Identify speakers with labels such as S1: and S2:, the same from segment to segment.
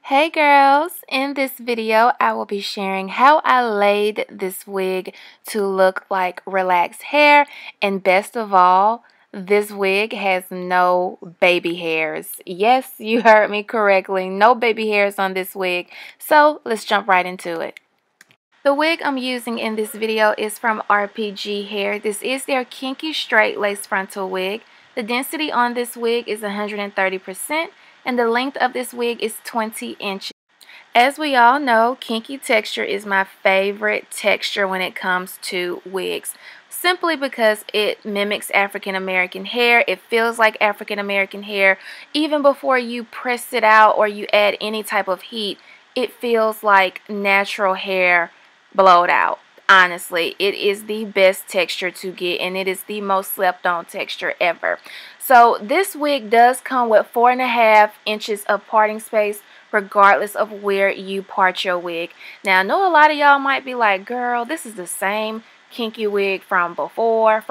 S1: Hey girls, in this video I will be sharing how I laid this wig to look like relaxed hair, and best of all, this wig has no baby hairs. Yes, you heard me correctly, no baby hairs on this wig. So let's jump right into it. The wig I'm using in this video is from RPGHair. This is their Kinky Straight Lace frontal wig. The density on this wig is 130%, and the length of this wig is 20 inches. As we all know, kinky texture is my favorite texture when it comes to wigs, simply because it mimics African American hair. It feels like African American hair. Even before you press it out or you add any type of heat, it feels like natural hair blowed out. Honestly, it is the best texture to get, and it is the most slept on texture ever. So this wig does come with 4.5 inches of parting space, regardless of where you part your wig. Now, I know a lot of y'all might be like, girl, this is the same kinky wig from before.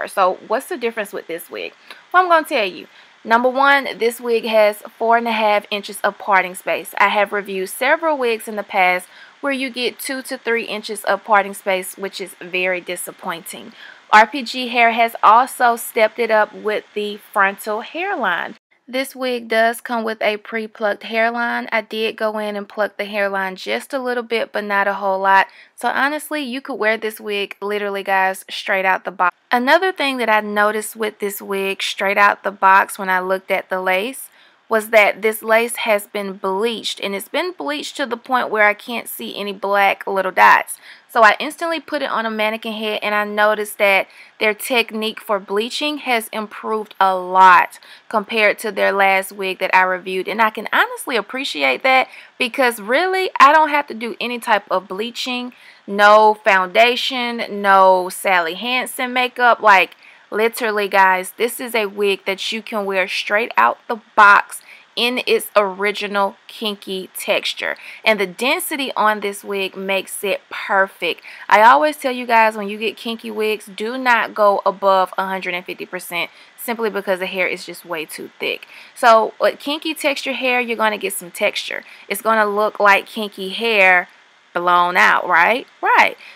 S1: So what's the difference with this wig? Well, I'm going to tell you. Number one, this wig has 4.5 inches of parting space. I have reviewed several wigs in the past where you get 2 to 3 inches of parting space, which is very disappointing. RPGHair has also stepped it up with the frontal hairline. This wig does come with a pre-plucked hairline. I did go in and pluck the hairline just a little bit, but not a whole lot. So honestly, you could wear this wig literally, guys, straight out the box. Another thing that I noticed with this wig straight out the box when I looked at the lace was that this lace has been bleached, and it's been bleached to the point where I can't see any black little dots. So I instantly put it on a mannequin head, and I noticed that their technique for bleaching has improved a lot compared to their last wig that I reviewed. And I can honestly appreciate that, because really I don't have to do any type of bleaching, no foundation, no Sally Hansen makeup. Like, literally, guys, this is a wig that you can wear straight out the box in its original kinky texture, and the density on this wig makes it perfect. I always tell you guys, when you get kinky wigs, do not go above 150%, simply because the hair is just way too thick. So with kinky texture hair, you're going to get some texture. It's going to look like kinky hair blown out, right?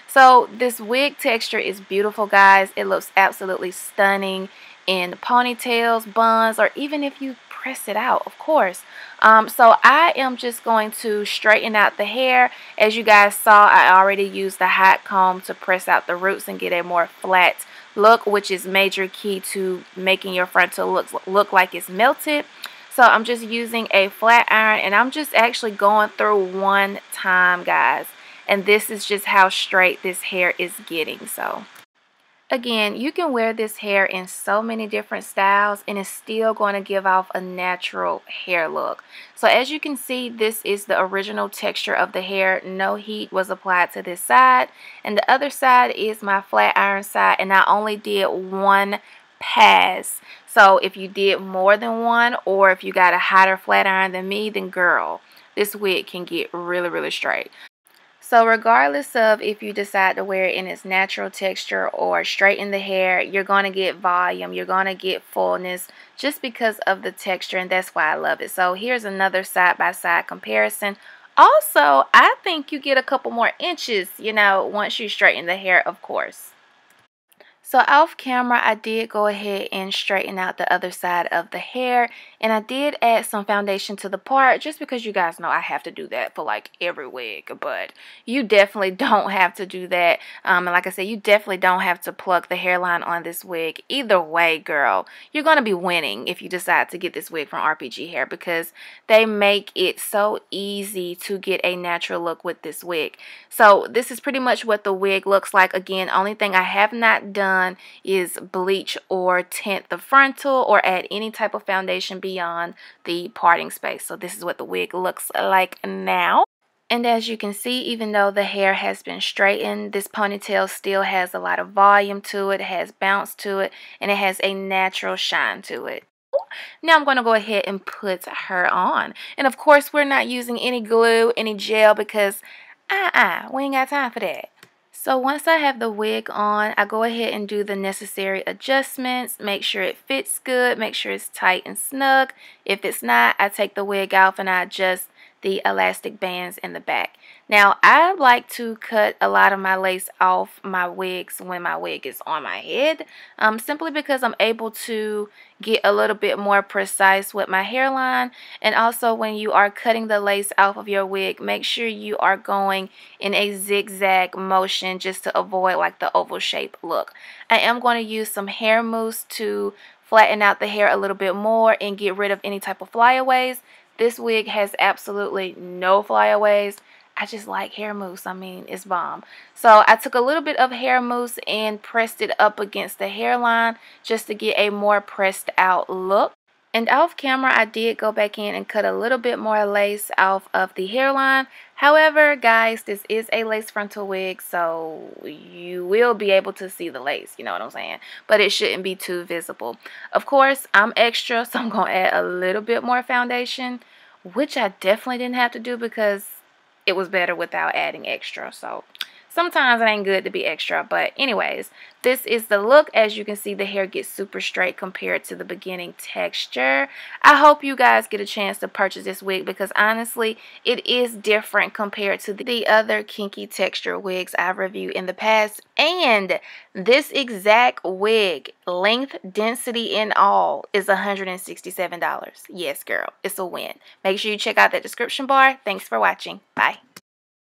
S1: So this wig texture is beautiful, guys. It looks absolutely stunning in ponytails, buns, or even if you press it out, of course. So I am just going to straighten out the hair. As you guys saw, I already used the hot comb to press out the roots and get a more flat look, which is major key to making your frontal look like it's melted. So I'm just using a flat iron, and I'm just actually going through one time, guys. And this is just how straight this hair is getting. So again, you can wear this hair in so many different styles, and it's still going to give off a natural hair look. So as you can see, this is the original texture of the hair. No heat was applied to this side, and the other side is my flat iron side, and I only did one pass. So if you did more than one, or if you got a hotter flat iron than me, then girl, this wig can get really straight. So regardless of if you decide to wear it in its natural texture or straighten the hair, you're going to get volume, you're going to get fullness just because of the texture, and that's why I love it. So here's another side-by-side comparison. Also, I think you get a couple more inches, once you straighten the hair, of course. So off camera, I did go ahead and straighten out the other side of the hair, and I did add some foundation to the part, just because you guys know I have to do that for like every wig, but you definitely don't have to do that. And like I said, you definitely don't have to pluck the hairline on this wig. Either way, girl, you're going to be winning if you decide to get this wig from RPGHair, because they make it so easy to get a natural look with this wig. So this is pretty much what the wig looks like. Again, only thing I have not done is bleach or tint the frontal or add any type of foundation beyond the parting space. So this is what the wig looks like now. And as you can see, even though the hair has been straightened, this ponytail still has a lot of volume to it, has bounce to it, and it has a natural shine to it. Now I'm going to go ahead and put her on. And of course, we're not using any glue, any gel, because we ain't got time for that. So once I have the wig on, I go ahead and do the necessary adjustments, make sure it fits good, make sure it's tight and snug. If it's not, I take the wig off and I adjust the elastic bands in the back. Now, I like to cut a lot of my lace off my wigs when my wig is on my head, simply because I'm able to get a little bit more precise with my hairline. And also, when you are cutting the lace off of your wig, make sure you are going in a zigzag motion just to avoid like the oval shape look. I am going to use some hair mousse to flatten out the hair a little bit more and get rid of any type of flyaways. This wig has absolutely no flyaways. I just like hair mousse. I mean, it's bomb. So I took a little bit of hair mousse and pressed it up against the hairline just to get a more pressed out look. And off camera, I did go back in and cut a little bit more lace off of the hairline. However, guys, this is a lace frontal wig, so you will be able to see the lace, you know what I'm saying? But it shouldn't be too visible. Of course, I'm extra, so I'm going to add a little bit more foundation, which I definitely didn't have to do because it was better without adding extra. So sometimes it ain't good to be extra, but anyways, this is the look. As you can see, the hair gets super straight compared to the beginning texture. I hope you guys get a chance to purchase this wig because honestly, it is different compared to the other kinky texture wigs I've reviewed in the past. And this exact wig, length, density, and all, is $167. Yes, girl, it's a win. Make sure you check out that description bar. Thanks for watching. Bye.